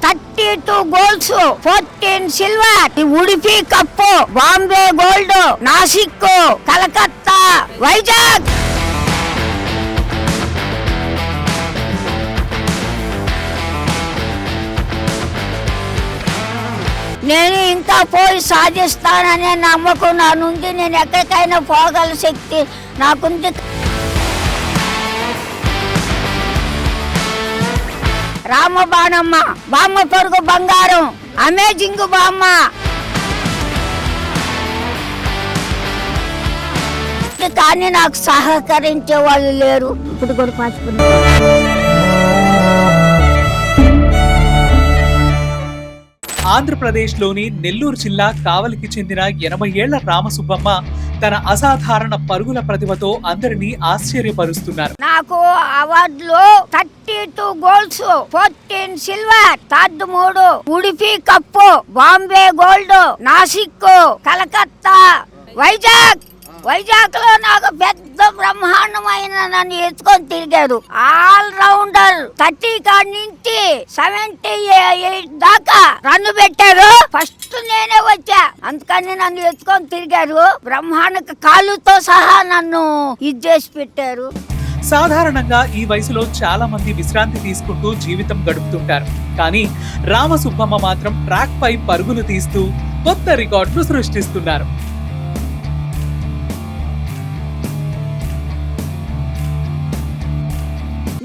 32 goals, 14 silver. Udupi cup, Bombay gold, Nashik, Calcutta, Vizag. నేను ఇంకా పోయి సాధిస్తాననే నమ్మకం నా నుండి. నేను ఎక్కడికైనా పోగల శక్తి నాకుంది. రామబాణమ్మ, బామ్మ పొరుగు బంగారం, అమేజింగ్ బామ్మ. కానీ నాకు సహకరించే వాళ్ళు లేరు. ఇప్పుడు కూడా పాచుకున్నారు. ఆంధ్రప్రదేశ్లోని నెల్లూరు జిల్లా కావలికి చెందిన 80 ఏళ్ల రామసుబ్బమ్మ తన అసాధారణ పరుగుల ప్రతిభతో అందరినీ ఆశ్చర్యపరుస్తున్నారు. నాకు అవార్డులు 32 goals, 14 silver, 3 Udupi cup, Bombay gold, Nashik, Calcutta, Vizag లో నాకు పెద్ద బ్రహ్మాండమైన నన్ను ఎత్తుకొని తిరిగారు. ఆల్ రౌండర్ 30 కాడి నుంచి 78 దాకా రన్ను పెట్టారు. ఫస్ట్ నేనే వచ్చా, అందుకని నన్ను ఎత్తుకొని తిరిగారు. బ్రహ్మాండ కాళ్ళతో సహా నన్ను ఇది చేసి పెట్టారు. సాధారణంగా ఈ వయసులో చాలా మంది విశ్రాంతి తీసుకుంటూ జీవితం గడుపుతుంటారు. కానీ రామసుబ్బమ్మ మాత్రం ట్రాక్ పై పరుగులు తీస్తూ కొత్త రికార్డులు సృష్టిస్తున్నారు.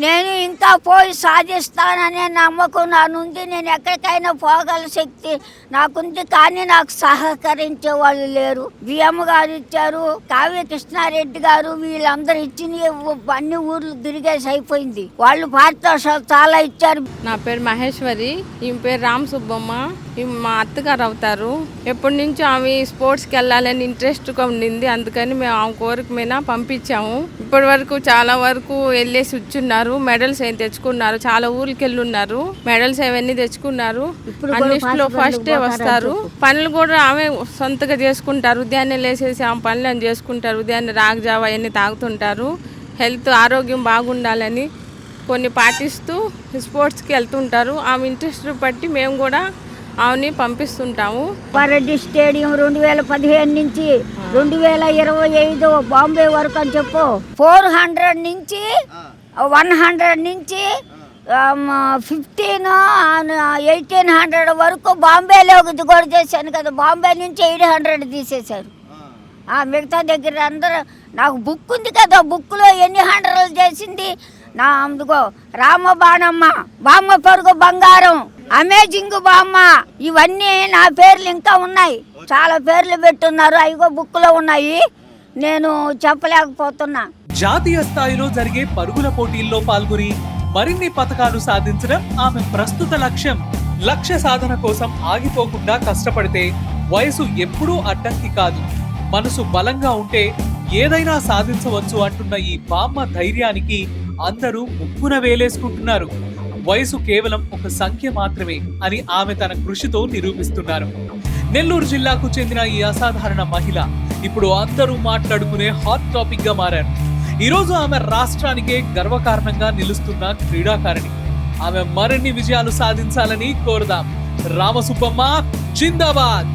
నేను ఇంకా పోయి సాధిస్తాననే నమ్మకం నా నుండి. నేను ఎక్కడికైనా పోగల శక్తి నాకుంది. కానీ నాకు సహకరించే వాళ్ళు లేరు. బిఎం గారు ఇచ్చారు, కావ్య కృష్ణారెడ్డి గారు, వీళ్ళందరూ ఇచ్చిన అన్ని ఊర్లు తిరిగేసి అయిపోయింది. వాళ్ళు పారితోషాలు చాలా ఇచ్చారు. నా పేరు మహేశ్వరి, ఈ పేరు రామసుబ్బమ్మ. మా అత్తగారు అవుతారు. ఎప్పటి నుంచో ఆమె స్పోర్ట్స్కి వెళ్ళాలని ఇంట్రెస్ట్గా ఉండింది. అందుకని మేము ఆమె కోరిక మీద పంపించాము. ఇప్పటి వరకు చాలా వరకు వెళ్ళేసి వచ్చున్నారు. మెడల్స్ ఏం తెచ్చుకున్నారు. చాలా ఊరికి వెళ్ళున్నారు. మెడల్స్ అవన్నీ తెచ్చుకున్నారు. అన్నిట్లో ఫస్టే వస్తారు. పనులు కూడా ఆమె సొంతగా చేసుకుంటారు. ఉదయాన్నే లేసేసి ఆమె పనులను చేసుకుంటారు. ఉదయాన్నే రాగజావ అవన్నీ తాగుతుంటారు. హెల్త్ ఆరోగ్యం బాగుండాలని కొన్ని పాటిస్తూ స్పోర్ట్స్కి వెళ్తుంటారు. ఆమె ఇంట్రెస్ట్ బట్టి మేము కూడా ఆమెని పంపిస్తుంటాము. పరెడ్డి స్టేడియం 2015 నుంచి 2025 బాంబే వరకు అని చెప్పు. 400 నుంచి 100 నుంచి 15 1800 వరకు బాంబేలో కూడా చేశాను కదా. బాంబే నుంచి 800 తీసేశారు. మిగతా దగ్గర అందరూ నాకు బుక్ ఉంది కదా, బుక్లో ఎన్ని 100 చేసింది. నా అందుకో రామబాణమ్మ, బామ్మ పొరుగు బంగారం, అమేజింగ్ బామ్మ, ఇవన్నీ నా పేర్లు ఇంకా ఉన్నాయి. చాలా పేర్లు పెట్టున్నారు. అవిగో బుక్ లో ఉన్నాయి. నేను చెప్పలేకపోతున్నా. జాతీయ స్థాయిలో జరిగే పరుగుల పోటీల్లో పాల్గొని మరిన్ని పతకాలు సాధించడం ఆమె ప్రస్తుత లక్ష్యం. లక్ష్య సాధన కోసం ఆగిపోకుండా కష్టపడితే వయసు ఎప్పుడూ అడ్డంకి కాదు. మనసు బలంగా ఉంటే ఏదైనా సాధించవచ్చు అంటున్న ఈ బామ్మ ధైర్యానికి అందరూ ముక్కున వేలేసుకుంటున్నారు. వయసు కేవలం ఒక సంఖ్య మాత్రమే అని ఆమె తన కృషితో నిరూపిస్తున్నారు. నెల్లూరు జిల్లాకు చెందిన ఈ అసాధారణ మహిళ ఇప్పుడు అందరూ మాట్లాడుకునే హాట్ టాపిక్ గా మారారు. ఈరోజు ఆమె రాష్ట్రానికే గర్వకారణంగా నిలుస్తున్న క్రీడాకారిణి. ఆమె మరిన్ని విజయాలు సాధించాలని కోరుదాం. రామసుబ్బమ్మ జిందాబాద్.